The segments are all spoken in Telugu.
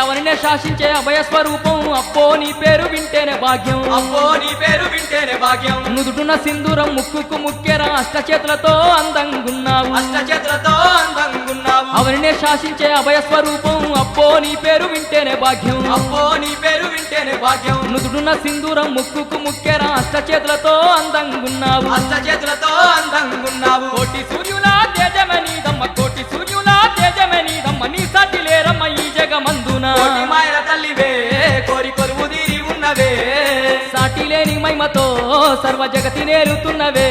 ఎవరినే శాసించే అభయ స్వరూపం అప్పో నీ పేరు వింటేనే భాగ్యం అప్పో నీ పేరు వింటేనే భాగ్యం నుదుటున సింధూరం ముక్కుకు ముక్కెర అష్టచేతులతో అందంగున్నావు అష్టచేతులతో అందంగున్నావు అవరినే శాసించే అభయ స్వరూపం అప్పో నీ పేరు వింటేనే భాగ్యం అప్పో నీ పేరు వింటేనే భాగ్యం నుదుటున సింధూరం ముక్కుకు ముక్కెర అష్టచేతులతో అందంగున్నావు అష్టచేతులతో అందంగున్నావు కోటి సూర్యుల తేజమనీదమ్మ కోటి సూర్యుల తేజమనీదమ్మ నీ సాటి లేరమ్మ ఈ జగమందున కోటి మాయల తల్లివే కోరి కొలువు తీరి ఉన్నవే సాటి లేని మహిమతో సర్వ జగతి నేలుతున్నవే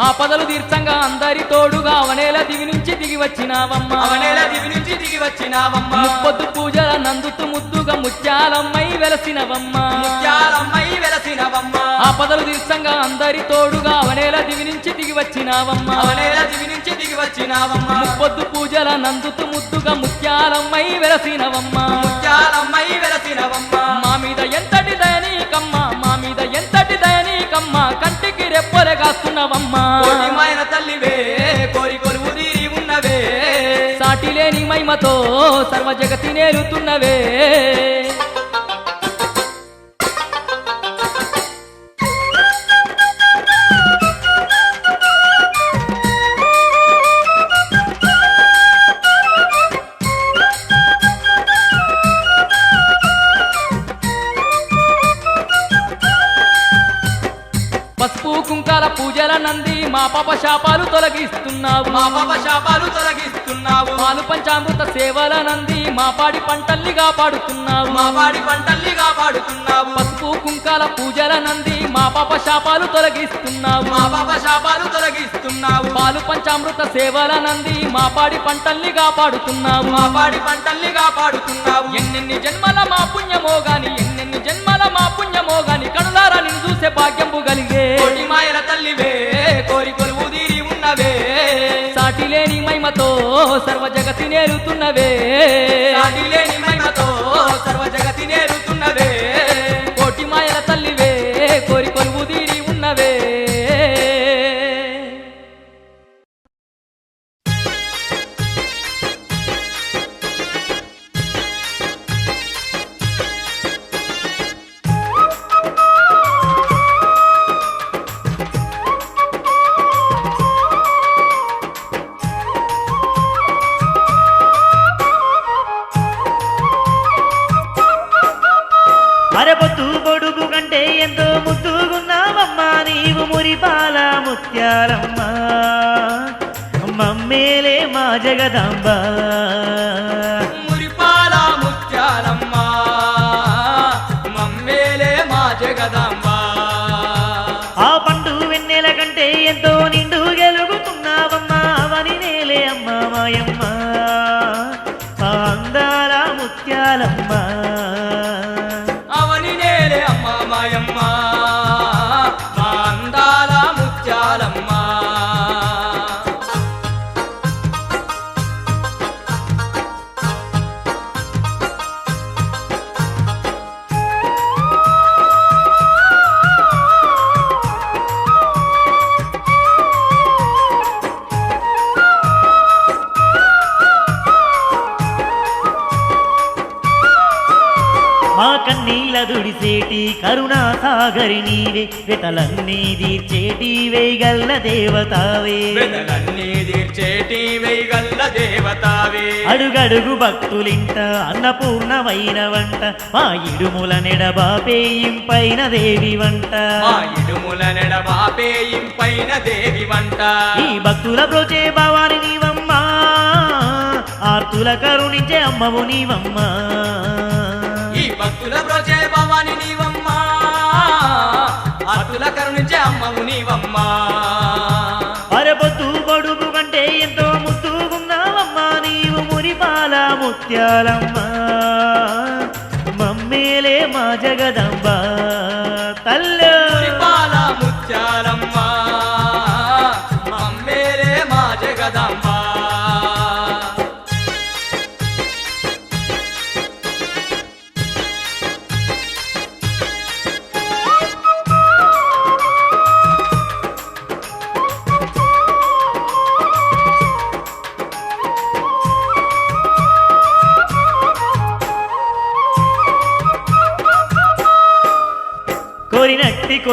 ఆపదలు తీర్చంగా అందరి తోడుగా అవనేల దివి నుంచి దిగి వచ్చినావమ్మ అవనేల దివి నుంచి దిగి వచ్చినావమ్మ ముప్పొద్దు పూజల నందుతూ ముద్దుగా ముత్యాలమ్మై వెలసినవమ్మ ముత్యాలమ్మై వెలసినవమ్మ ఆపదలు తీర్చంగా అందరి తోడుగా అవనేల దివి నుంచి దిగి వచ్చినావమ్మ అవనేల దివి నుంచి దిగి వచ్చినావమ్మ ముప్పొద్దు పూజల నందుతూ ముద్దుగా ముత్యాలమ్మై వెలసినవమ్మ ముత్యాలమ్మై వెలసినవమ్మ మా మీద ఎంతటి దయనీకమ్మ మా మీద ఎంతటి దయనీకమ్మ కంటికి రెప్పొలగాస్తున్నవమ్మా కోటి మాయల తల్లివే కోరి కొలువు తీరి ఉన్నవే సాటి లేని మహిమతో సర్వ జగతి నేలుతున్నవే పసుపు కుంకాల పూజల నంది మా పాప శాపాలు తొలగిస్తున్నావు మా పాప శాపాలు తొలగిస్తున్నావు పాలు పంచామృత సేవల నంది మా పాడి పంటల్ని కాపాడుతున్నావు మా పాడి పంటల్ని కాపాడుతున్నావు పసుపు కుంకాల పూజల నంది మా పాప శాపాలు తొలగిస్తున్నావు మా పాప శాపాలు తొలగిస్తున్నావు పాలు పంచామృత సేవల నంది మా పాడి పంటల్ని కాపాడుతున్నావు మా పాడి పంటల్ని కాపాడుతున్నావు ఎన్నెన్ని జన్మల మా పుణ్యమో గాని ఎన్నెన్ని జన్మల మా పుణ్యమో గాని కనులారా నిన్ను చూసే భాగ్యంబు కలిగే కోటి మాయల తల్లివే కోరి కొలువు తీరి ఉన్నవే సాటి లేని మహిమతో సర్వ జగతి నేలుతున్నవే సాటి లేని మహిమతో సర్వ జగతి నేరుతున్నవే కోటి మాయల తల్లివే కోరి కొలువు తీరి ఉన్నవే అరపొత్తు పొడుగు కంటే ఎంతో ముద్దుగున్నావమ్మా నీవు మురిపాల ముత్యాలమ్మ మమ్మేలే మా జగదాంబ మురిపాల ముత్యాలమ్మ మమ్మేలే మా జగదాంబ ఆ పండు వెన్నెల కంటే ఎంతో నిండు గెలుగుతున్నావమ్మా అవని నేలే అమ్మ మాయమ్మ ఆ అందాల ముత్యాలమ్మ అవని నేలే అమ్మ మాయమ్మ మా అందాల ముత్యాలమ్మ మా కన్నీల దుడిసేటి కరుణా సాగరి నీవే వెతలన్నీ తీర్చేటి వేగల్ల దేవతావే వెదలన్నీ తీర్చేటి వేగల్ల దేవతావే అడుగడుగు భక్తులింట అన్నపూర్ణమైన వంట మా ఇడుముల నెడబాపేయింపైన దేవి వంట మా ఇడుముల నెడబాపేయింపైన దేవి వంట ఈ భక్తుల బ్రోచే భవాని నీవమ్మా ఆర్తుల కరుణించే అమ్మవు నీవమ్మా ఈ భక్తుల బ్రోచే భవాని నీవమ్మా ఆతుల కరుణించే అమ్మవు నీవమ్మా అరపొద్దు పొడుగు కంటే ఎంతో ముద్దుగున్నావమ్మా నీవు మురిపాల ముత్యాలమ్మ మమ్మేలే మా జగదంబ తల్లి మురిపాల ముత్యాలమ్మ మమ్మేలే మా జగదాంబ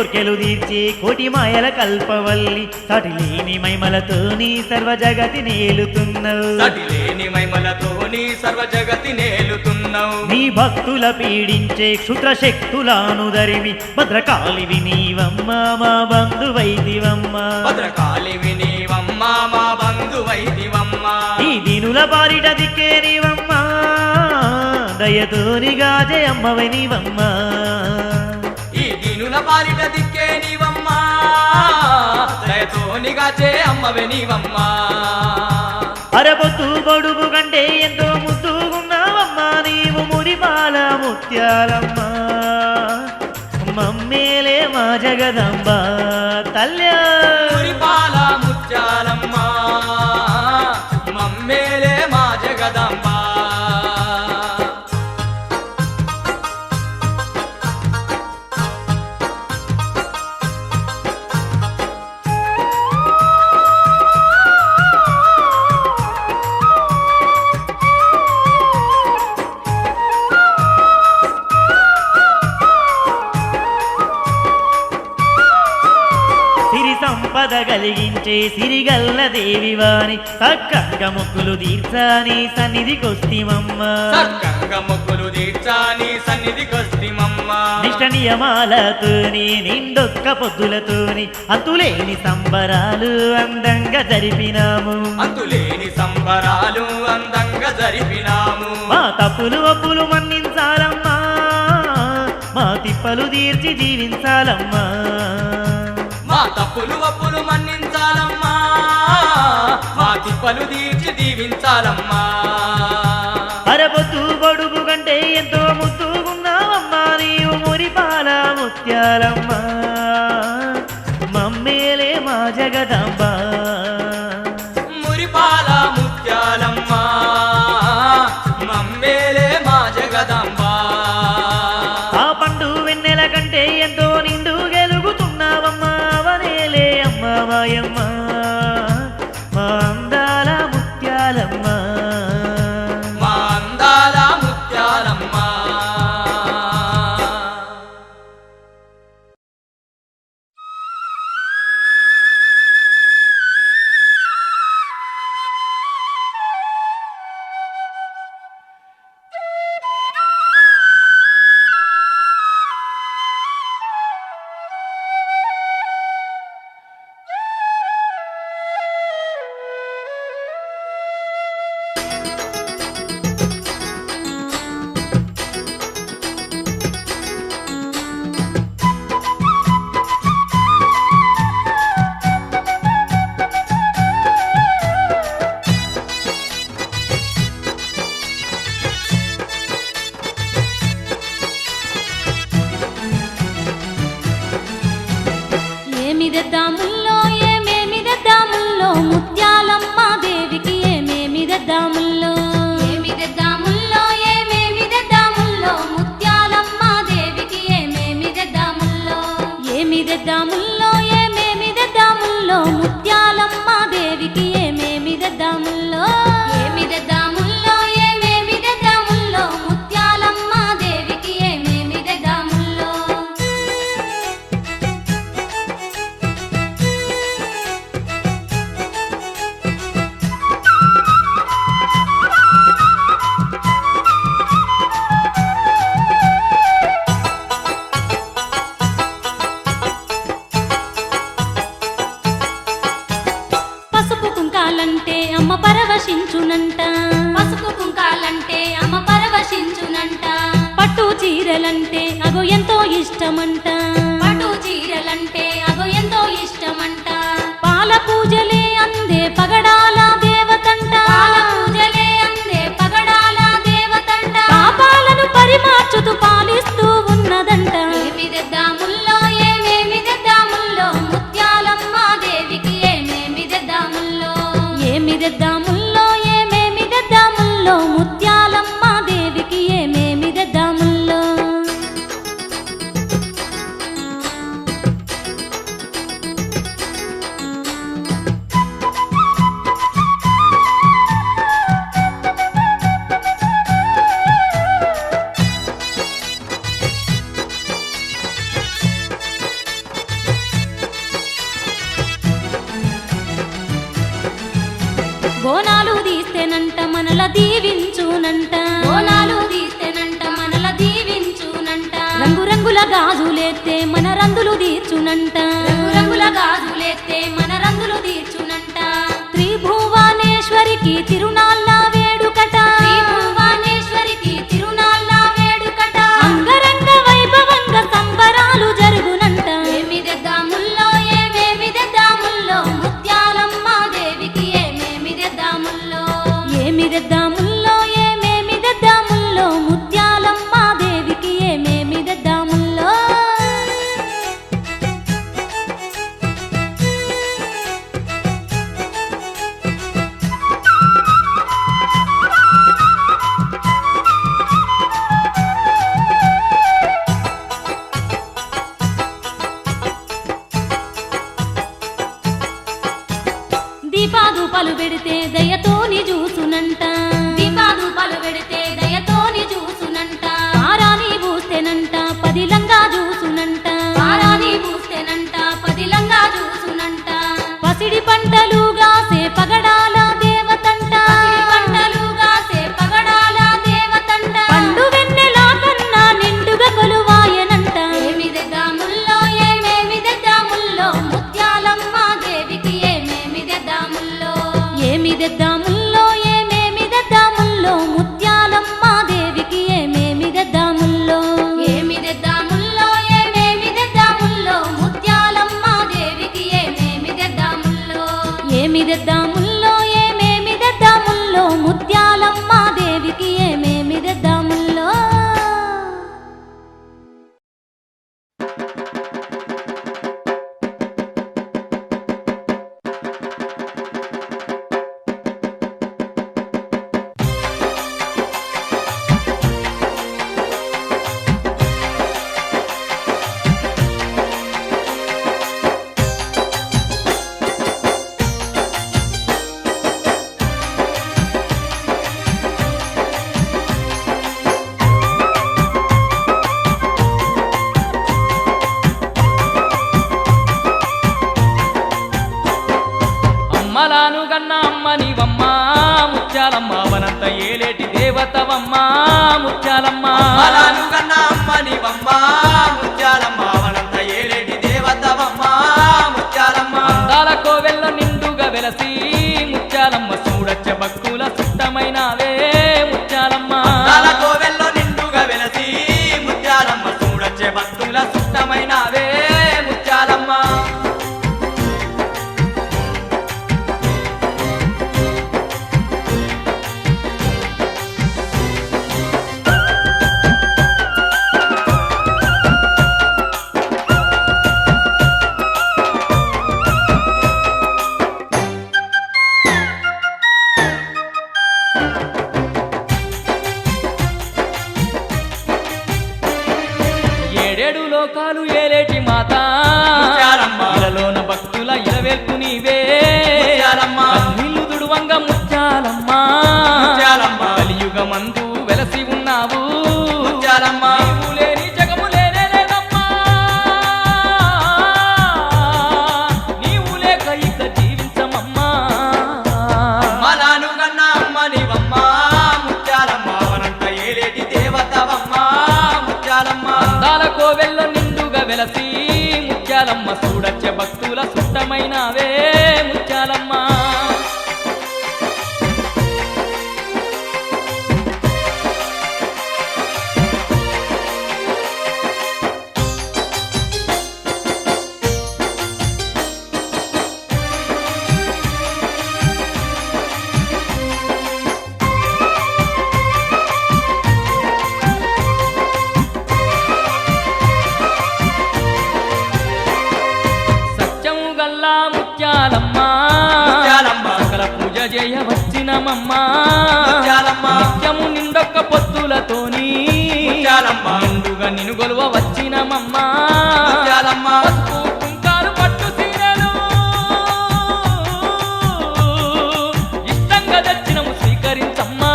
కోర్కెలు తీర్చే కోటి మాయల కల్పవల్లి సాటి లేని మైమలతోని సర్వ జగతి నేలుతున్నావు సటిలేని మైమలతోని సర్వ జగతి నేలుతున్నావు నీ భక్తుల పీడించే క్షుద్ర శక్తులాను దరిమి భద్రకాళివి నీవమ్మ మా బంధువైదివమ్మ భద్రకాళివి నీవమ్మ మా బంధువైదివమ్మ ఈ దీనుల బారిట దిక్కే నీవమ్మ దయతోని గాజే అమ్మవై నీవమ్మ ఈ దీనుల పాలిట దిక్కే నీవమ్మ దయతోనిగాచే అమ్మవే నీవమ్మ అరబొత్తు బొడుగు కంటే ఎంతో ముద్దుగున్నావమ్మ నీవు మురిపాల ముత్యాలమ్మ మమ్మేలే మా జగదంబ తల్లి మురిపాల ముత్యాలమ్మ మమ్మేలే మా జగదంబ సిరి సంపద కలిగించే సిరిగల్ల దేవివాని సక్కంగా మొక్కులు తీర్చాని సన్నిధికొస్తిమమ్మ సర్కంగా మొక్కులు తీర్చాని సన్నిధికొస్తిమమ్మ నిష్ట నియమాలతోని నిండొక్క పొద్దులతోని అంతులేని సంబరాలు అందంగా జరిపినాము అంతులేని సంబరాలు అందంగా జరిపినాము మా తప్పులు ఒప్పులు మన్నించాలమ్మా మా తిప్పలు తీర్చి జీవించాలమ్మా మా తప్పులు ఒప్పులు మన్నించాలమ్మా మా తిప్పలు తీర్చి దీవించాలమ్మా అరబొత్తు బొడుగు కంటే ఎంతో ముద్దుగున్నావమ్మా నీవు మురిపాల ముత్యాలమ్మ మమ్మేలే మా జగదంబ మురిపాల ముత్యాలమ్మ మమ్మేలే మా జగదంబ ఆ పండు వెన్నెల కంటే ఎంతో నిండు గెలుగుతున్నావమ్మా వనేలే అమ్మ మాయమ్మ మా అందాల ముత్యాలమ్మ మా అందాల ముత్యాలమ్మ ఏమిదెద్దాముల్లో ఏమేమిదెద్దాముల్లో ముత్యాలమ్మ దేవికి ఏమేమిదెద్దాముల్లో ఏమిదెద్దాముల్లో ఏమేమిదెద్దాముల్లో ముత్యాలమ్మ దేవికి ఏమేమిదెద్దాముల్లో ఏమిదెద్దాముల్లో ఏమేమిదెద్దాముల్లో ముత్యాలమ్మ దేవికి ఏమేమిదెద్దాముల్లో ఏమిదెద్దాముల్లో ఏమేమిదెద్దాముల్లో ముత్యాలమ్మ దేవికి ఏమేమిదెద్దాముల్లో పసుపు కుంకాలంటే అమ్మ పరవశించునంట పసుపు కుంకాలంటే అమ్మ పరవశించునంట పట్టు చీరలంటే అగో ఎంతో ఇష్టమంట పట్టు చీరలంటే అగో ఎంతో ఇష్టమంట పాల పూజలే అందే పగడాల దేవతంట పాల పూజలే అందే పగడాల దేవతంట పాపాలను పరిమార్చుతూ పాలిస్తూ ఉన్నదంట ఏమిదెద్దాముల్లో ఏమేమిదెద్దాముల్లో ముత్యాలమ్మ దేవికి ఏమేమిదెద్దాముల్లో ఏమిదెద్దాముల్లో ఏమేమిదెద్దాముల్లో ముత్యాలమ్మ దేవికి ఏమేమిదెద్దాముల్లో బోనాలు తీస్తేనంట మనల దీవించునంట బోనాలు తీస్తేనంట మనల దీవించునంట రంగురంగుల గాజులేస్తే మన రందులు తీర్చునంట రంగురంగుల గాజులేస్తే మన రందులు తీర్చునంట త్రిభువనేశ్వరికి తిరునాళ్ళ వేడుకట త్రిభువనేశ్వరికి తిరునాళ్ళ వేడుకట అంగరంగ వైభవంగా సంబరాలు జరుగునంట ఏమి తెద్దాముల్లో ఏమేమి తెద్దాముల్లో ముత్యాలమ్మ దేవికి ఏమేమి తెద్దాముల్లో ఏమి తెద్దాముల్లో ఏమేమి తెద్దాముల్లో ముత్యాలమ్మ దేవికి ఏమేమి తెద్దాముల్లో దీపాధూపాలు పెడితే దయతోని చూసునంట దీపాధూపాలు పెడితే దయతోని చూసునంట పారాని పూస్తేనంట పదిలంగా చూసునంట పారాని పూస్తేనంట పదిలంగా చూసునంట పసిడి పంటలుగా పగడాల దేవతంట పంటలుగా పగడాల దేవతంట పండు వెన్నెలా కన్నా నిండుగా కొలువాయనంట ఏమి తెద్దాముల్లో ఏమేమి తెద్దాముల్లో ముత్యాలమ్మ దేవికి ఏమేమి తెద్దాముల్లో ఏమి తెద్దాముల్లో ఏమేమి తెద్దాముల్లో ముత్యాలమ్మ దేవికి ఏమేమి తెద్దాముల్లో ఏమి తెద్దాముల్లో ఏమేమి తెద్దాముల్లో ముత్యాలమ్మ దేవికి ఏమేమి తెద్దాముల్లో ఏమి తెద్దాముల్లో ఏమేమి తెద్దాముల్లో ముత్యాలమ్మ దేవికి ఏమేమి తెద్దాముల్లో అమ్మలాను గన్న అమ్మనివమ్మ ముత్యాలమ్మ వనంత ఏలేటి దేవతవమ్మ ముత్యాలమ్మ అలాను కన్నా అమ్మనివమ్మ ముత్యాలమ్మ వనంత ఏలేటి దేవతవమ్మ ముత్యాలమ్మ అందాల కోవెల్ల నిండుగా వెలసి ముత్యాలమ్మ చూడచ్చ భక్తుల సుట్టమైనవే ముత్యాలమ్మ తల కోవెల్లో నిండుగా వెలసి ముత్యాలమ్మ చూడచ్చే భక్తుల సుట్టమైనవే ముత్యాలమ్మ ఏడేడు లోకాలు ఏలేటి మాత ముత్యాలమ్మ. ఇలలోన భక్తుల ఇలవేల్పు నీవే ముత్యాలమ్మ. కన్నీళ్లు దుడువంగ ముత్యాలమ్మ ముత్యాలమ్మ. కలియుగమందు వెలసి ఉన్నావు ముత్యాలమ్మ. నీవు లేని జగము లేనేలేదమ్మా. నీవు లేక ఇక జీవించమమ్మా. అలాను కన్నా అమ్మనివమ్మ ముత్యాలమ్మ వనంత ఏలేటి దేవతవమ్మ ముత్యాలమ్మ అందాల కోవెల్ల నిండుగా వెలసి ముత్యాలమ్మ చూడచ్చ భక్తుల సుట్టమైనవే ముత్యాలమ్మ సత్యము గల్లా ముత్యాలమ్మ ముత్యాలమ్మ. సకల పూజ చేయ వచ్చినమమ్మ ముత్యాలమ్మ. నిత్యము నిండొక్క పొత్తులతోని ముత్యాలమ్మ. నిండుగా నిన్ను గొలువ వచ్చినమమ్మ ముత్యాలమ్మ. పసుపు కుంకాలు పట్టు సీరలు ఇష్టంగా తెచ్చినము స్వీకరించమ్మా.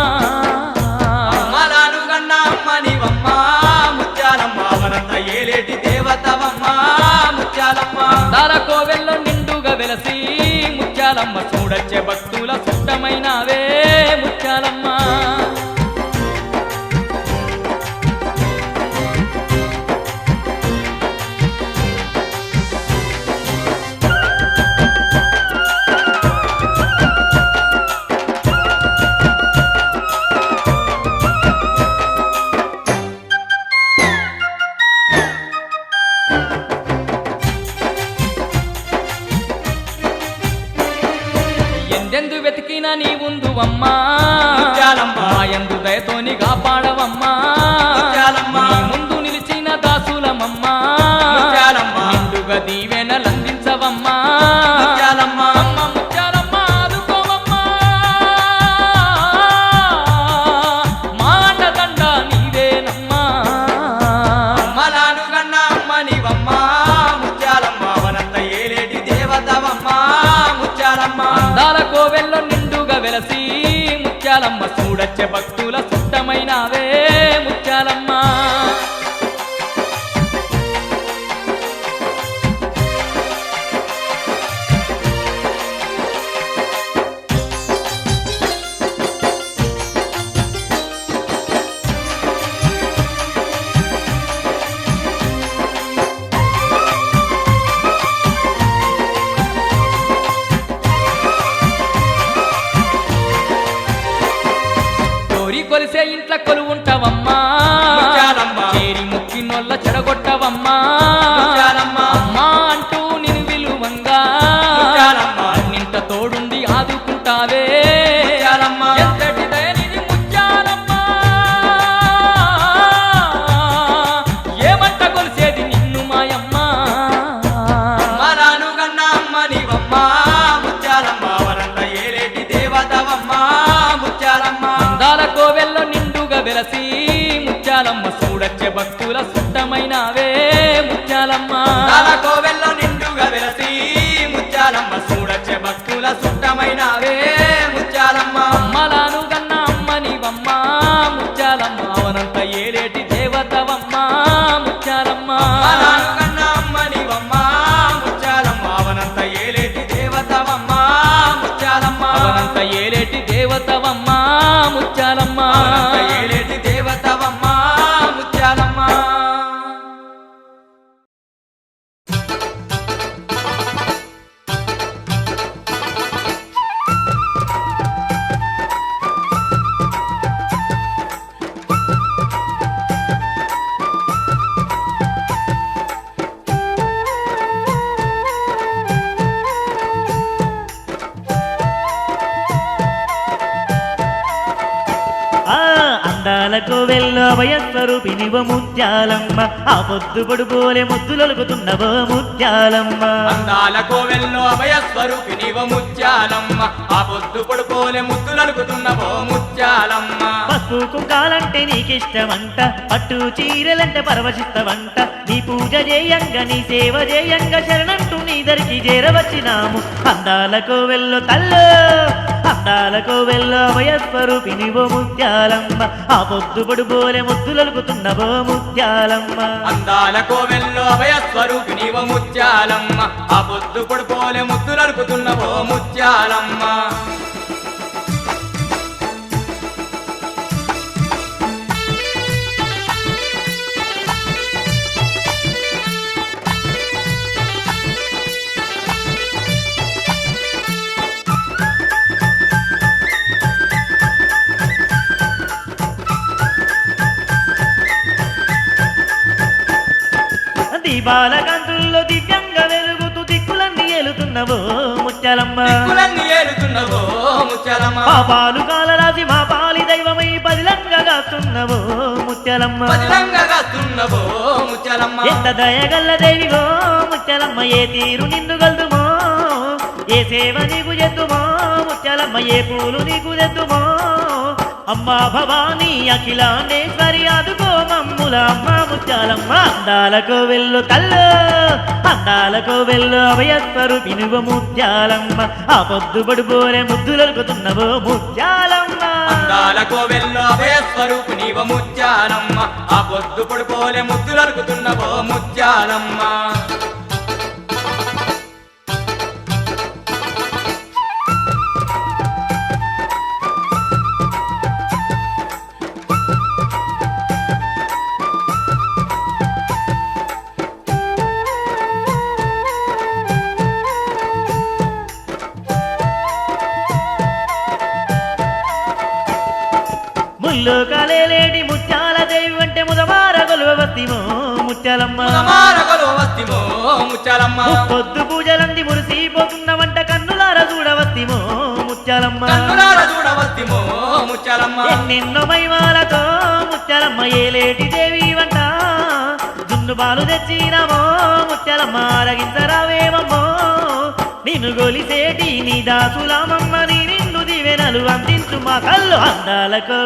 అలాను కన్నా అమ్మనివమ్మ ముత్యాలమ్మ వనంత ఏలేటి దేవతవమ్మ ముత్యాలమ్మ దాల కోవెల్లో నిండుగా వెలసి ముత్యాలమ్మ చూడచ్చే భక్తుల సుట్టమైన నీ ఉందువమ్మా ముత్యాలమ్మ. మాయందు దయతోని కాపాడవమ్మా ముత్యాలమ్మ. నీ ముందు నిలిచిన దాసులమమ్మా ముత్యాలమ్మ. నిండుగా దీవెనలందించవమ్మా ముత్యాలమ్మ. అమ్మ ముత్యాలమ్మ ఆదుకోవమ్మా మా అండదండ నీవేనమ్మా అమ్మలాను గన్న అమ్మ నీవమ్మ ముత్యాలమ్మ వనంత ఏలేటి దేవతవమ్మ ముత్యాలమ్మ. అందాల కోవెల్లో నిండుగా వెలసి ముత్యాలమ్మ చూడచ్చే భక్తుల సుట్టమైనవే ముత్యాలమ్మ కోరి కొలిసే ఇంట్ల కొలువుంటావమ్మా ముత్యాలమ్మ. చేరి ముక్కినోళ్ళ చెడగొట్టవమ్మా ముత్యాలమ్మ. అమ్మా అంటూ నిన్ను విలువంగా ముత్యాలమ్మ. అన్నింట తోడుండి ఆదుకుంటావే ముత్యాలమ్మ. ఎంతటి దయనిధి ముత్యాలమ్మ ఏమంట కొలిసేది నిన్ను మాయమ్మ అమ్మలాను గన్న అమ్మ నీవమ్మ ముత్యాలమ్మ వనంత ఏలేటి దేవతవమ్మ ముత్యాలమ్మ. అందాల కోవెల్లో నిండుగా వెలసి ముత్యాలమ్మ చూడచ్చే భక్తుల సుట్టమైనవే ముత్యాలమ్మ తల కోవెల్లో నిండుగా వెలసి ముత్యాలమ్మ చూడచ్చే భక్తుల సుట్టమైనవే ముత్యాలమ్మ. అమ్మలాను గన్న అమ్మ నీవమ్మ ముత్యాలమ్మ అవనంత ఏలేటి దేవతవమ్మ ముత్యాలమ్మ అమ్మలాను గన్న అమ్మ నీవమ్మ ముత్యాలమ్మ వనంత ఏలేటి దేవతవమ్మ ముత్యాలమ్మ. అవనంత ఏలేటి దేవతవమ్మ ముత్యాలమ్మ వనంత ఏలేటి దేవతవమ్మ ముత్యాలమ్మ. ఆ అందాలకు వెళ్ళో వయస్వరూపినివ ముత్యాలమ్మ ఆ పొద్దు పొడుపోలే ముద్దులొలుకుతున్నవో ముత్యాలమ్మ అందాల కోవెల్లో అభయస్వరూపి నీవ ముత్యాలమ్మ ఆ పొద్దు పొడుకోలే ముద్దులనుకుతున్నవో ముత్యాలమ్మ. పసుపు కుంకాలంటే నీకిష్టమంట పట్టు చీరలంటే పరవశిస్తవంట నీ పూజ చేయంగా నీ సేవ చేయంగా శరణంటూ నీ దరికి చేరవచ్చినాము అందాలకు వెళ్ళో తల్లో అందాలకు వెళ్ళో వయస్వరూపినివో ముత్యాలమ్మ ఆ పొద్దు పొడుపోలే ముద్దులొలుకుతున్నవో ముత్యాలమ్మ అందాల కోవెల్లో అభయస్వరూపి నీవ ముత్యాలమ్మ ఆ పొద్దు పొడుకోలే ముద్దులనుకుతున్నవో ముత్యాలమ్మ. దీపాల కాంతుల్లో దివ్యంగా వెలుగుతూ దిక్కులన్నీ ఏలుతున్నవో ముత్యాలమ్మ దిక్కులన్నీ ఏలుతున్నవో ముత్యాలమ్మ. పాపాలు కాలరాసి మా పాలి దైవమై పదిలంగా కాస్తున్నవో ముత్యాలమ్మ పదిలంగా కాస్తున్నవో ముత్యాలమ్మ. ఎంత దయగల్ల దేవివో ముత్యాలమ్మ ఏ తీరు నిన్ను గల్దుమో ఏ సేవ నీకు చేద్దుమో ముత్యాలమ్మ ఏ పూలు నీకు తెద్దుమో అమ్మా భవానీ అఖిలాండేశ్వరి ఆదుకో మమ్ముల అమ్మ ముత్యాలమ్మ అందాలకు వెళ్ళు కల్లో అందాలకు వెళ్ళు అభయస్వరూపినువ ముత్యాలమ్మ ఆ పొద్దు పడిపోరే ముద్దులొలుకుతున్నవో ముత్యాలమ్మ అందాల కోవెల్లో అభయస్వరూపి నీవ ముత్యాలమ్మ ఆ పొద్దు పొడుకోలే ముద్దులనుకుతున్నవో ముత్యాలమ్మ. ముల్లో కాలేలేటి ముత్యాల దేవి అంటే ముదమార గొలువవస్తిమో ముత్యాలమ్మ వస్తిమో ముత్యాలమ్మ. పొద్దు పూజలంది మురిసిపోతున్న వంట కన్నులార చూడవస్తిమో ముత్యాలమ్మ కన్నులార ఎన్నెన్నో మైమాలతో ముత్యాలమ్మ ఏలేటి దేవి వంట జున్ను పాలు తెచ్చినామో ముత్యాలమ్మ అరగించరావేమమ్మో నిన్ను గొలిసేటి నీ దాసులామమ్మ నీ నిన్ను దివెనలు అందించు మా కళ్ళు అందాలకు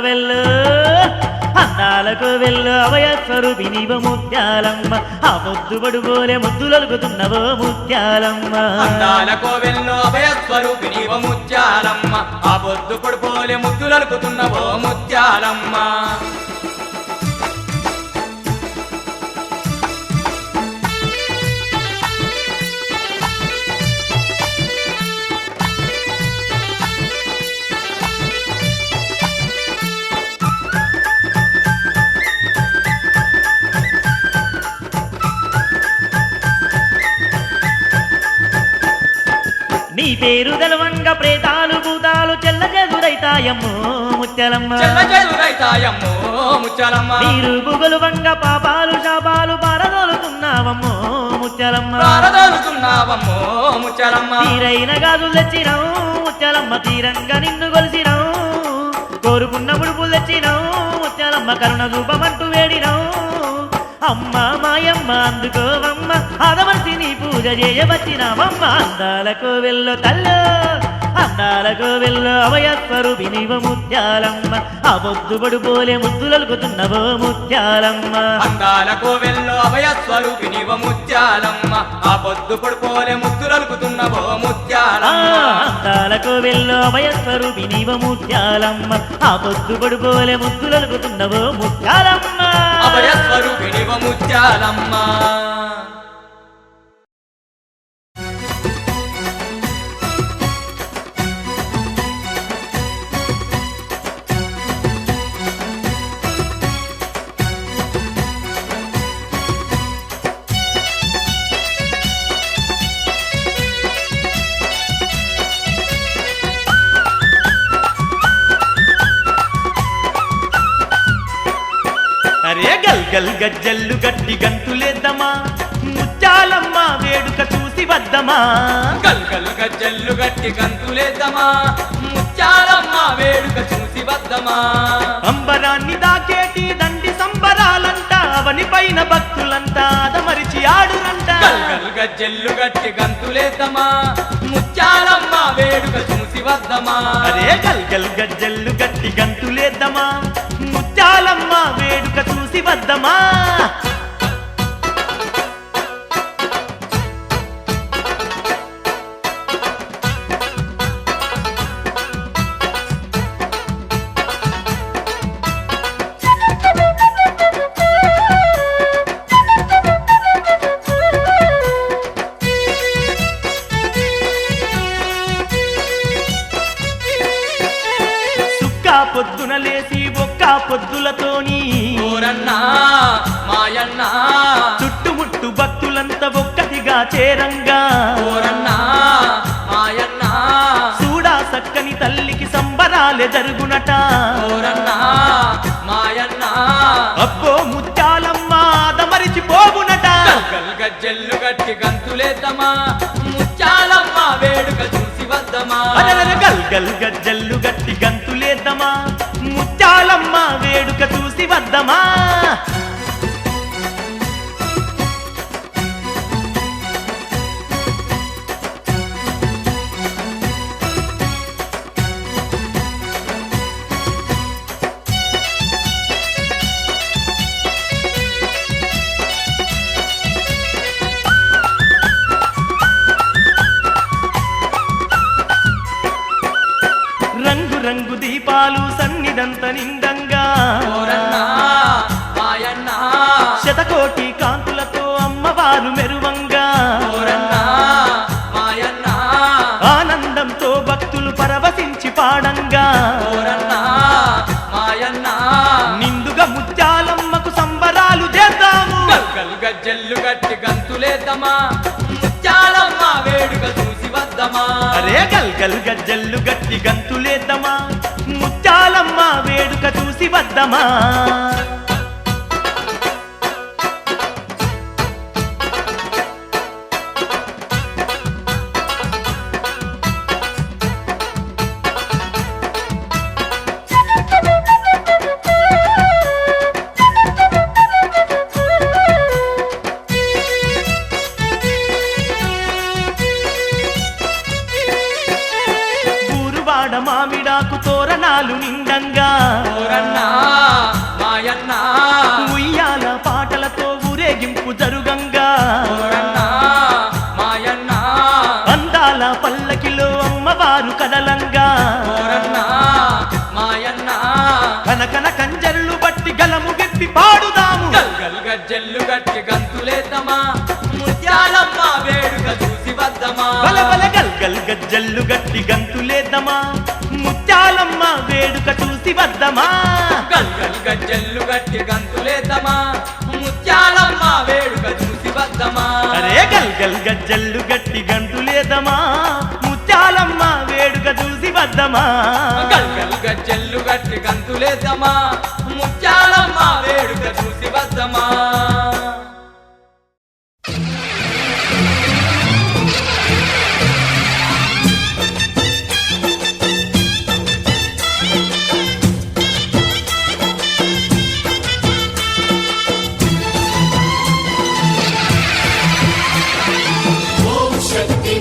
అభయ స్వరూపినివ ముత్యాలమ్మ ఆ ముద్దు పడుకోలే ముద్దులొలుకుతున్నవో ముత్యాలమ్మ అందాలకు వెళ్ళు అభయ స్వరూపినివ ముత్యాలమ్మ ఆ పొద్దు పొడిపోలే ముద్దులనుకుతున్నవో ముత్యాలమ్మ నీ పేరు తెలవంగ ప్రేతాలు భూతాలు చెల్ల చెదురైతాయమ్మో ముత్యాలమ్మ చెల్లచెదురైతాయమ్మో ముత్యాలమ్మ నీరు బుగులు వంగ పాపాలు శాపాలు పారదోలుతున్నావమ్మో ముత్యాలమ్మ పారదోలుతున్నావమ్మో ముత్యాలమ్మ తీరైన గాజులు తెచ్చినావు ముత్యాలమ్మ తీరంగా నిన్ను కొలిసినావు కోరుకున్న ముడుపులు తెచ్చినావు ముత్యాలమ్మ కరుణ రూపమంటూ వేడినావు అమ్మ మాయమ్మ అందుకోవమ్మ ఆదమర్చి నీ పూజ చేయవచ్చినావమ్మ అందాలకు వెళ్ళో అభయ స్వరూపినివ ముత్యాలమ్మ ఆ పొద్దు పడుపోలే ముద్దులొలుకుతున్నవో ముత్యాలమ్మ అందాలకు వెళ్ళు అభయ స్వరూపినివ ముత్యాలమ్మ ఆ పొద్దు పొడిపోలే ముద్దులనుకుతున్నవో ముత్యాలమ్మ అందాలకు వెళ్ళో అభయ స్వరూపినివ ముత్యాలమ్మ ఆ పొద్దు పడుపోలే ముద్దులొలుకుతున్నవో ముత్యాలమ్మ అభయ స్వరూపినివ ముత్యాలమ్మ అరే గల్గల్ గజ్జల్లు గట్టి గంతులేద్దామా ముత్యాలమ్మ వేడుక చూసి వద్దమా గల్గల్ గజ్జల్లు గట్టి గంతులేద్దామా ముత్యాలమ్మ వేడుక చూసి వద్దమా అంబరాన్ని దాకేటి దండి సంబరాలంట అవని పైన భక్తులంతా అదమరిచి ఆడురంట గల్గల్ గజ్జల్లు గట్టి గంతులేద్దామా ముత్యాలమ్మ వేడుక చూసి వద్దమా అరే గల్గల్ గజ్జల్లు గట్టి గంతులేద్దామా ముత్యాలమ్మ వేడుక చూసి వద్దమా పొద్దున లేసి ఒక్క పొద్దులతోని ఓరన్నా మాయన్నా చుట్టుముట్టు భక్తులంతా ఒక్కటిగా చేరంగా ఓరన్నా మాయన్నా చూడా సక్కని తల్లికి సంబరాలే జరుగునట ఓరన్నా మాయన్నా అబ్బో ముత్యాలమ్మ అదమరిచిపోవునట గల్గల్ గజ్జల్లు గట్టి గంతులేద్దామా ముత్యాలమ్మ వేడుక చూసి వద్దమా గల్గల్ గజ్జల్లు గట్టి గంతులేద్దామా ముత్యాలమ్మ వేడుక చూసి వద్దమా రంగు రంగు దీపాలు సన్నిదంత నిండంగా ఓరన్నా మాయన్నా శతకోటి కాంతులతో అమ్మవారు మెరువంగా ఓరన్నా మాయన్నా ఆనందంతో భక్తులు పరవశించి పాడంగా ఓరన్నా మాయన్నా నిండుగా ముత్యాలమ్మకు సంబరాలు చేద్దాము గల్గల్ గజ్జల్లు గట్టి గంతులేద్దామా ముత్యాలమ్మ వేడుక చూసి వద్దమా అరే గల్గల్ గజ్జల్లు గట్టి గంతులేద్దామా ముత్యాలమ్మ వేడుక చూసి వద్దమా మామిడాకు తోరణాలు నిండంగా ఓరన్నా మాయన్నా ఉయ్యాల పాటలతో ఊరేగింపు జరుగంగా ఓరన్నా మాయన్నా అందాల పల్లకిలో అమ్మవారు కదలంగా ఓరన్నా మాయన్నా కనకన కంజర్లు బట్టి గలము గెప్పి పాడుదాము గల్గల్ గజ్జెల్లు గట్టి గంతులేద్దామా ముత్యాలమ్మ వేడుక చూసి వద్దమా బలబల గల్గల్ గజ్జల్లు గట్టి గంతులేద్దామా ముత్యాలమ్మ వేడుక చూసి వద్దమా గల్గల్ గజ్జెల్లు గట్టి గంతులేద్దామా ముత్యాలమ్మ వేడుక చూసి వద్దమా అరే గల్గల్ గజ్జల్లు గట్టి గంతులేద్దామా ముత్యాలమ్మ వేడుక చూసి వద్దమా గల్గల్ గజ్జెల్లు గట్టి గంతులేద్దామా ముత్యాలమ్మ వేడుక చూసి వద్దమా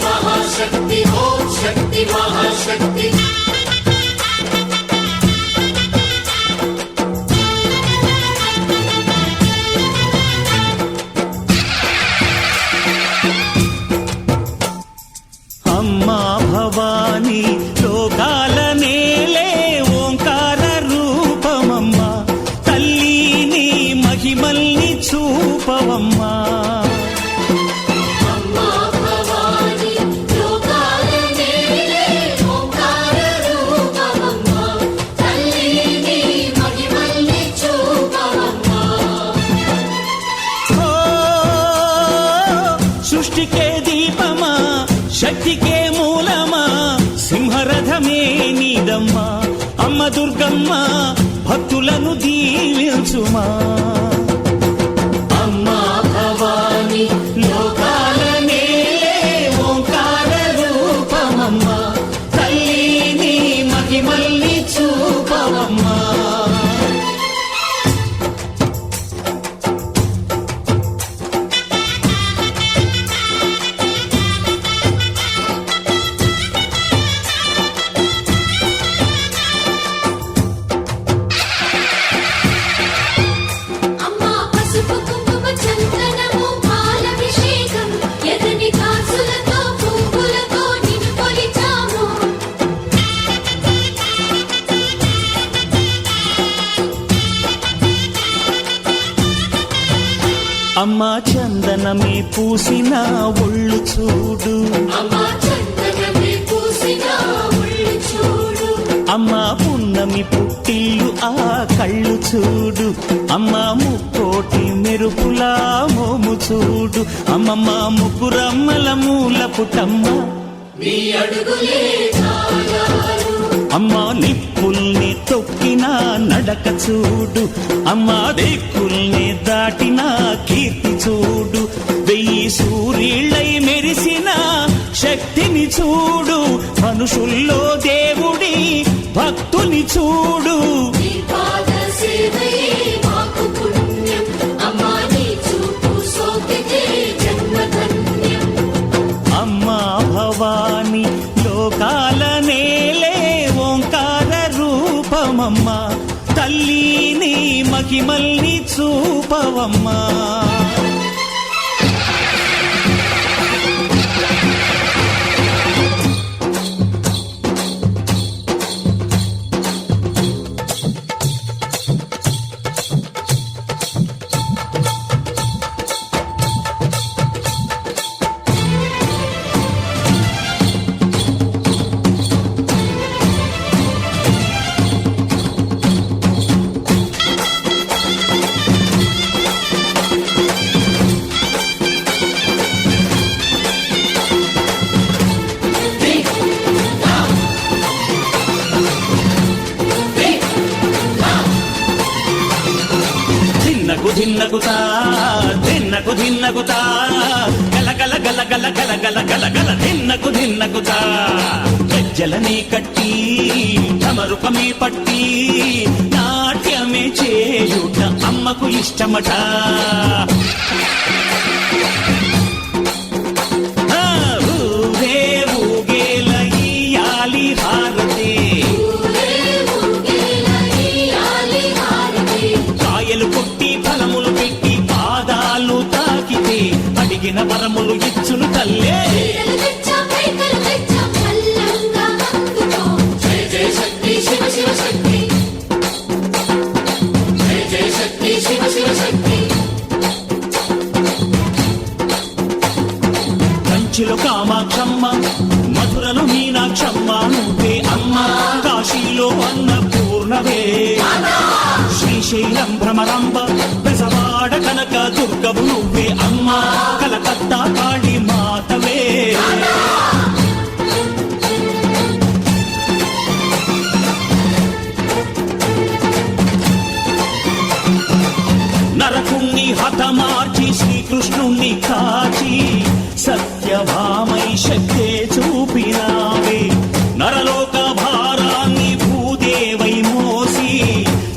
महाशक्ति ओम शक्ति महाशक्ति अम्मा भवानी लोकाल नेले ओंकार रूपमम्मा तल्ली महिमल्नि चूपवम्मा సృష్టికే దీపమా శక్తికే మూలమా సింహరథమే నీదమ్మా అమ్మ దుర్గమ్మ భక్తులను దీవించుమా అమ్మా భవాని లోకాల నేలే ఓంకార రూపమమ్మా తల్లిని మహిమల్ని చూపవమ్మా అమ్మా చందనమే పూసిన ఒళ్ళు చూడు అమ్మా పున్నమి పుట్టిల్లు ఆ కళ్ళు చూడు అమ్మా ముక్కోటి మెరుపులా మోము చూడు అమ్మమ్మ ముగ్గురమ్మల మూల పుటమ్మ అమ్మా నిప్పుల్ని తొక్కిన నడక చూడు అమ్మా దిక్కుల్ని దాటిన కీర్తి చూడు వెయ్యి సూర్యుళ్ళై మెరిసిన శక్తిని చూడు మనుషుల్లో దేవుడి భక్తుని చూడు అమ్మా భవాని లోకాల నేలే ఓంకార రూపమమ్మా తల్లిని మహిమల్ని చూపవమ్మా ధిన్నగుతా ధిన్నకు ధిన్నగుతా గల గల గల గల గల గల గల గల ధిన్నగుతా గజ్జలనే కట్టి తమరుపమే పట్టి నాట్యమే చేయుట అమ్మకు ఇష్టమట ఊరే ఊగేల ఇయ్యాలి హారతి కామాక్షమ్మ, మధురలో మీనాక్షమ్మ నువ్వే అమ్మ, కాశీలో అన్నపూర్ణవే, శ్రీశైలం భ్రమరాంబ, బెజవాడ కనక దుర్గవు నువ్వే అమ్మ, కలకత్తా కాళీ మాతవే. నరకుణ్ణి హతమార్చి శ్రీకృష్ణుణ్ణి కాచి సత్యభామై శక్తే చూపినావే, నరలోక భారాన్ని భూదేవై మోసి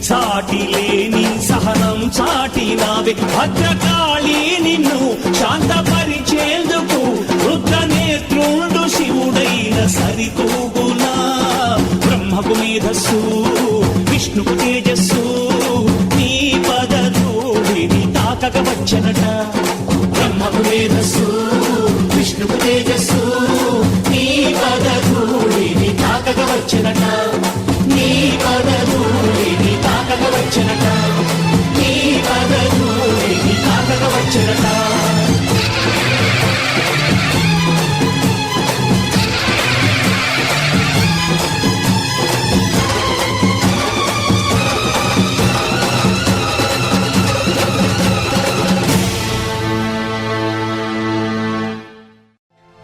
సాటి లేని సహనం చాటినావే, భద్రకాళి నిన్ను శాంతపరిచేందుకు రుద్రనేత్రుండు శివుడైన సరితూగునా, బ్రహ్మకు మేధస్సు విష్ణుకు తేజస్సు నీ పదధూళిని తాకక వచ్చనట, బ్రహ్మకు మేధస్సు విష్ణుకు తేజస్సు నీ పదధూళిని తాకక వచ్చనట, నీ పదధూళిని తాకక వచ్చనట, నీ పదధూళిని తాకక వచ్చనట.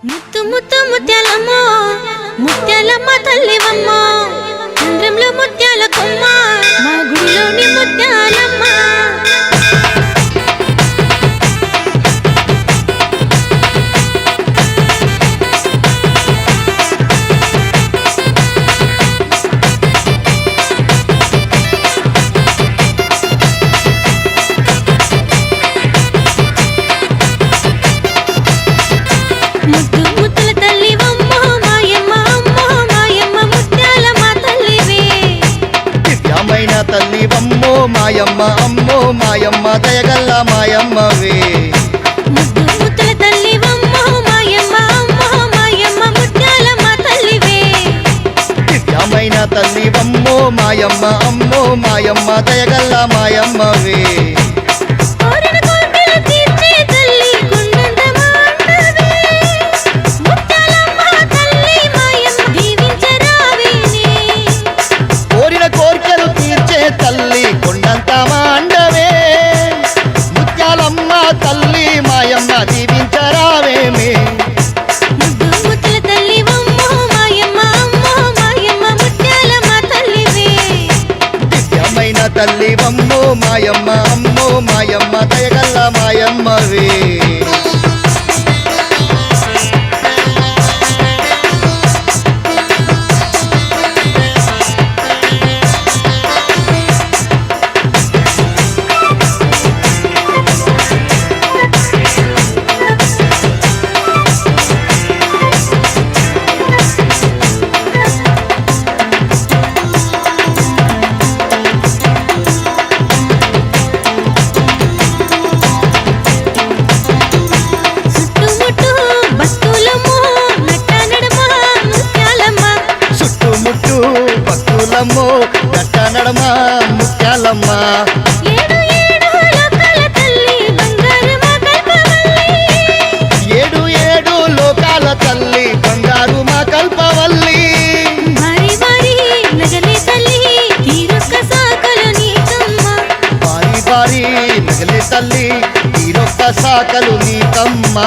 ముత్తు ముత్తు ముత్యాలమ్మో, ముత్యాలమ్మ తల్లివమ్మ, చంద్రంలో ముత్యాల కొమ్మ, మా గుడిలోని ముత్యాలమ్మ. ముద్దు ముద్దుల తల్లివమ్మో మాయమ్మ, అమ్మో మాయమ్మ ముత్యాలమ్మ తల్లివే. దివ్యమైన తల్లివమ్మో మాయమ్మ, అమ్మో మాయమ్మ దయగల్ల మాయమ్మవే. ముద్దు ముద్దుల తల్లివమ్మో మాయమ్మ, అమ్మో మాయమ్మ ముత్యాలమ్మ తల్లివే. దివ్యమైన తల్లివమ్మో మాయమ్మ, అమ్మో మాయమ్మ దయగల్ల మాయమ్మవే. కోరిన కోర్కెలు తీర్చే తల్లి కొండంత మాండవే, ముత్యాలమ్మ తల్లి మాయమ్మ దీవించరావేనే. కోరిన కోర్కెలు తీర్చే తల్లి కొండంత మాండవే, ముత్యాలమ్మ తల్లి మాయమ్మ దీవించరావేమే. ముద్దు ముద్దుల తల్లివమ్మో మాయమ్మ, అమ్మో మాయమ్మ ముత్యాలమ్మ తల్లివే. దివ్యమైన తల్లివమ్మో మాయమ్మ, అమ్మో మాయమ్మ దయగల్ల మాయమ్మవే. చుట్టుముట్టు భక్తులమ్మో నట్ట నడమ ముత్యాలమ్మ. చుట్టుముట్టు భక్తులమ్మో నట్ట నడమ ముత్యాలమ్మ. ఏడు ఏడు లోకాల తల్లి బంగారమ్మ కల్పవల్లి. ఏడు ఏడు లోకాల తల్లి బంగారు మా కల్పవల్లి. భారీ భారీ నగలే తల్లి తీరొక్క సాకలు నీకమ్మ. భారీ భారీ నగలే తల్లి తీరొక్క సాకలు నీకమ్మ.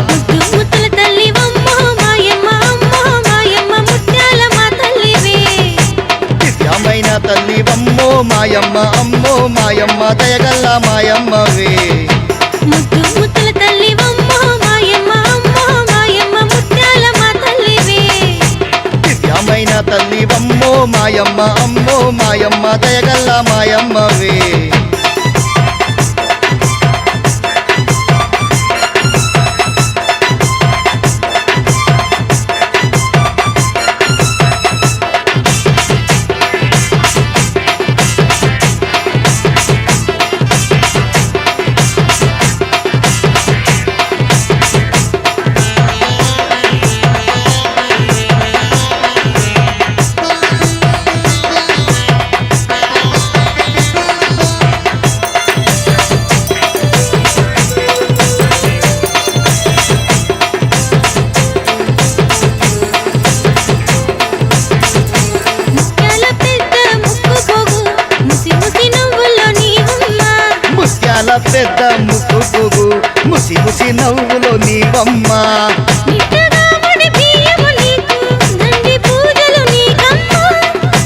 ముద్దు ముద్దుల తల్లివమ్మో మాయమ్మ, అమ్మో మాయమ్మ ముత్యాలమ్మ తల్లివే. దివ్యమైన తల్లివమ్మో మాయమ్మ, అమ్మో మాయమ్మ దయగల్ల మాయమ్మవే. ముద్దు ముద్దుల తల్లివమ్మో మాయమ్మ, అమ్మో మాయమ్మ ముత్యాలమ్మ తల్లివే. దివ్యమైన తల్లివమ్మో మాయమ్మ, అమ్మో మాయమ్మ దయగల్ల మాయమ్మవే. తల్లివమ్మ నిండుగా వడి బియ్యము నీకు దండి పూజలు నీకమ్మా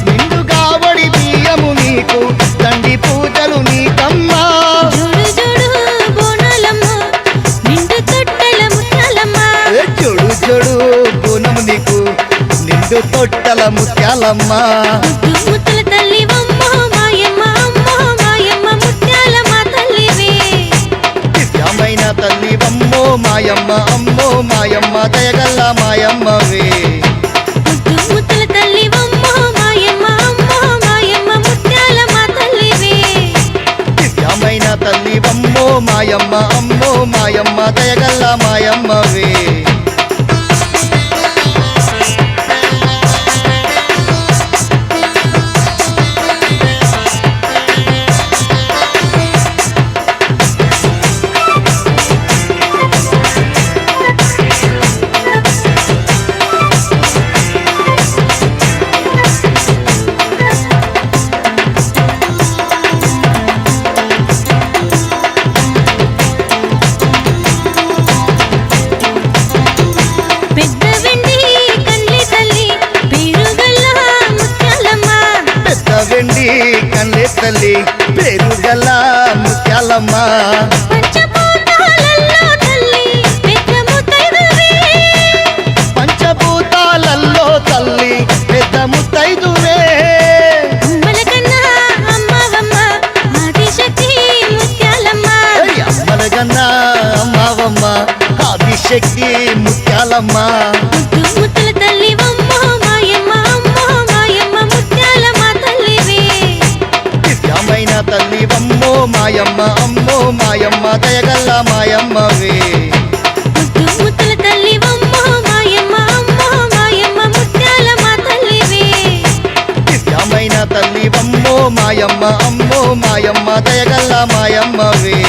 నిండుగా వడి బియ్యము నీకు దండి పూజలు నీకమ్మా జోడు జోడు బోనాలమ్మ నిండు తొట్టెల ముత్యాలమ్మ జోడు జోడు బోనము నీకు నిండు తొట్టల ముత్యాలమ్మ ముద్దుల తల్లివమ్మ మాయమ్మ అమ్మ మాయమ్మ ముత్యాలమ్మ తల్లివే దివ్యమైన తల్లివమ్మో మాయమ్మ అమ్మో మాయమ్మ దయగల్ల మాయమ్మవే ముద్దుల తల్లివమ్మ మాయమ్మ అమ్మ మాయమ్మ ముత్యాలమ్మ తల్లివే దివ్యమైన తల్లివమ్మో మాయమ్మ అమ్మో మాయమ్మ దయగల్ల మాయమ్మవే పెద్ద వెండి కళ్ళి తల్లి పేరుగల్ల ముత్యాలమ్మ పెద్ద వెండి కళ్ళే తల్లి పేరు గల ముత్యాలమ్మ పంచభూతాలలో తల్లి పెద్ద ముత్తైదువే పంచభూతాలలో తల్లి పెద్ద ముత్తైదువే అమ్మల కన్నా అమ్మవమ్మ ఆదిశక్తి ముత్యాలమ్మ అమ్మల గన్నా అమ్మవమ్మ ఆదిశక్తి ముత్యాలమ్మ ముద్దుల తల్లివమ్మ మాయమ్మ అమ్మ మాయమ్మ ముత్యాలమ్మ తల్లివే దివ్యమైన తల్లివమ్మో మాయమ్మ అమ్మో మాయమ్మ దయగల్ల మాయమ్మవే ముద్దుల తల్లివమ్మ మాయమ్మ అమ్మ మాయమ్మ ముత్యాలమ్మ తల్లివే దివ్యమైన తల్లివమ్మో మాయమ్మ అమ్మో మాయమ్మ దయగల్ల మాయమ్మవే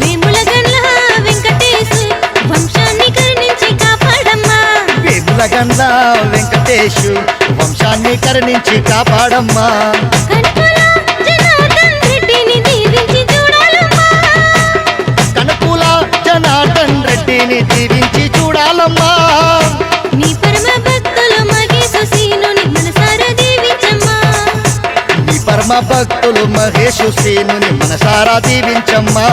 వేములగండ్ల వెంకటేశు వంశాన్ని కరుణించి కాపాడమ్మా వేములగండ్ల వెంకటేశు వంశాన్ని కరుణించి కాపాడమ్మా కనుపుల జనార్దన్ రెడ్డిని దీవించి చూడాలమ్మా కనుపుల జనార్దన్ రెడ్డిని దీవించి చూడాలమ్మా నీ పరమ భక్తులు మగేశు సీనుని మనసారా దీవించమ్మా నీ పరమ భక్తులు మహేషు సేనుని మనసారా దీవించమ్మా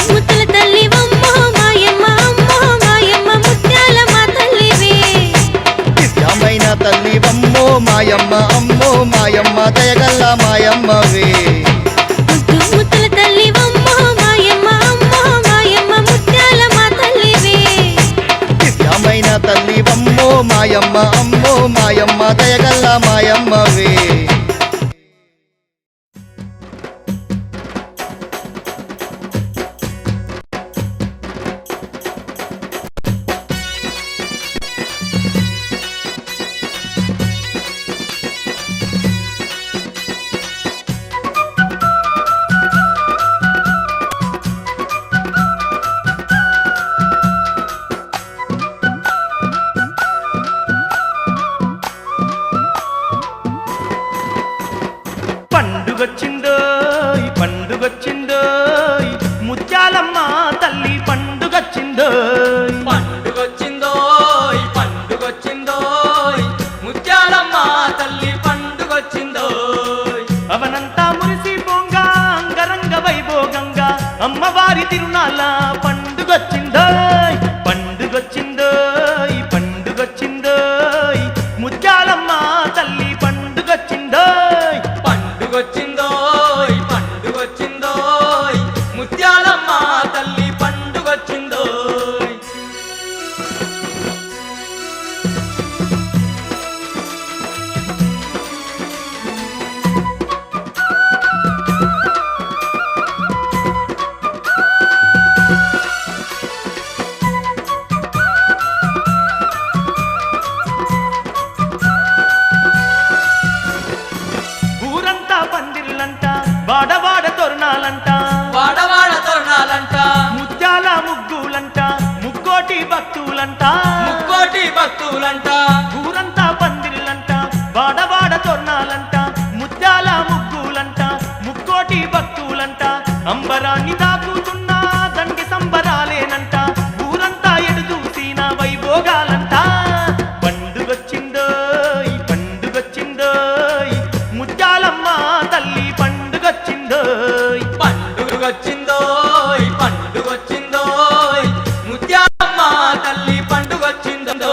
ముద్దుల తల్లివమ్మ మాయమ్మ అమ్మ మాయమ్మ ముత్యాలమ్మ తల్లివే దివ్యమైన తల్లివమ్మో మాయమ్మ అమ్మో మాయమ్మ దయగల్ల మాయమ్మవే ముద్దుల తల్లివమ్మ మాయమ్మ అమ్మ మాయమ్మ ముత్యాలమ్మ తల్లివే దివ్యమైన తల్లివమ్మో మాయమ్మ అమ్మో మాయమ్మ దయగల్ల మాయమ్మవే పండుగొచ్చిందోయ్ పండుగొచ్చిందోయ్ ముత్యాలమ్మ తల్లి పండుగొచ్చిందోయ్ పండుగొచ్చిందోయ్ పండుగొచ్చిందోయ్ ముత్యాలమ్మ తల్లి పండుగొచ్చిందోయ్ అవనంతా మురిసిపోంగా అంగరంగ వైభోగంగా అమ్మవారి తిరునాళ్ళ పండుగొచ్చిందోయ్ పండుగొచ్చిందోయ్ పండుగొచ్చిందోయ్ ముత్యాలమ్మ తల్లి పండుగొచ్చిందోయ్ పండుగొచ్చిందోయ్ పండుగొచ్చిందోయ్ ముత్యాలమ్మ తల్లి పండుగొచ్చిందోయ్ బోనాలంట ముత్యాల ముగ్గులంట ముక్కోటి భక్తులంట అంబరాన్ని దాకుతున్న దండి సంబరాలేనంట ఊరంతా ఎడు చూసిన వైభోగాలంట పండుగొచ్చిందో ఈ పండుగొచ్చిందో ముత్యాలమ్మ తల్లి పండుగొచ్చిందో పండుగొచ్చిందో పండుగొచ్చిందో ముత్యాలమ్మ తల్లి పండుగొచ్చిందో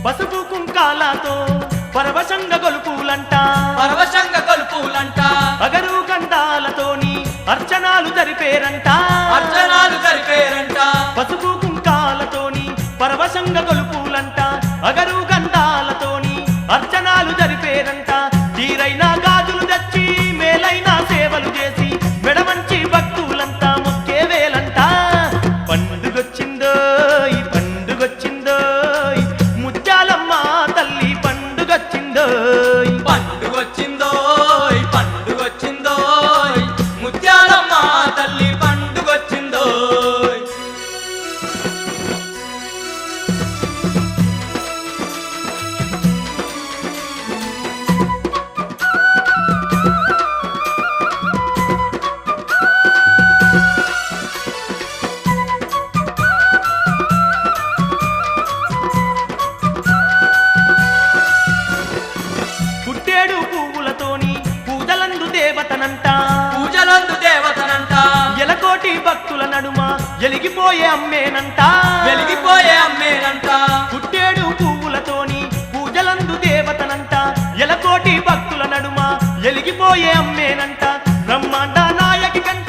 పసుపు కుంకాలతో పరవశంగ గొలుపులంట పరవశంగ కొలుపులంట అగరు గంధాలతోని అర్చనాలు జరిపేరంట అర్చనాలు జరిపేరంట పసుపు కుంకాలతోని పరవశంగ గొలుపులంట అగరు గంధాలతోని అర్చనాలు జరిపేరంట తీరైన గాజులు తెచ్చి మేలైన సేవలు చేసి మెడమంచి భక్తులంతా మొక్కే వేలంట పండుగొచ్చిందో ఈ పండుగొచ్చిందో ముత్యాలమ్మ తల్లి పండుగొచ్చిందో పండుగొచ్చిందో పండుగొచ్చిందో ముత్యాలమ్మ తల్లి పండుగొచ్చిందో పుట్టేడు పువ్వులతోని పూజలందు దేవతనంట పూజలందు దేవతనంట ఎలకోటి భక్తుల నడుమ ఎలిగిపోయే అమ్మేనంట వెలిగిపోయే అమ్మేనంట పుట్టేడు పువ్వులతోని పూజలందు దేవతనంట ఎలకోటి భక్తుల నడుమ ఎలిగిపోయే అమ్మేనంట బ్రహ్మాండ నాయకి కంట